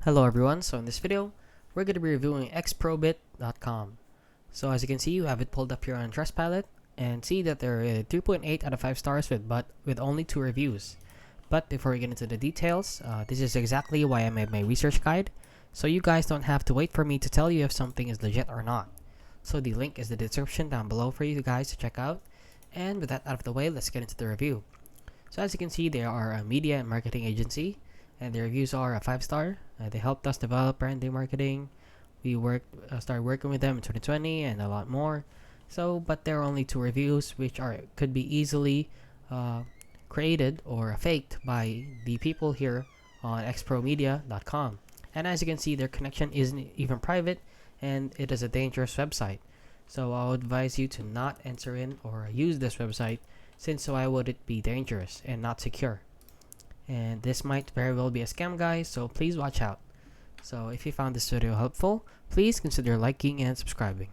Hello everyone, so in this video, we're going to be reviewing Xprobit.com. So as you can see, you have it pulled up here on Trustpilot, and see that there are 3.8 out of 5 stars with only 2 reviews. But before we get into the details, this is exactly why I made my research guide, so you guys don't have to wait for me to tell you if something is legit or not. So the link is in the description down below for you guys to check out, and with that out of the way, let's get into the review. So as you can see, they are a media and marketing agency, and their reviews are a 5-star. They helped us develop branding marketing. We started working with them in 2020 and a lot more. So, but there are only 2 reviews, which could be easily created or faked by the people here on xpromedia.com. And as you can see, their connection isn't even private, and it is a dangerous website. So I would advise you to not enter in or use this website, since why would it be dangerous and not secure? And this might very well be a scam, guys, so please watch out. So if you found this video helpful, please consider liking and subscribing.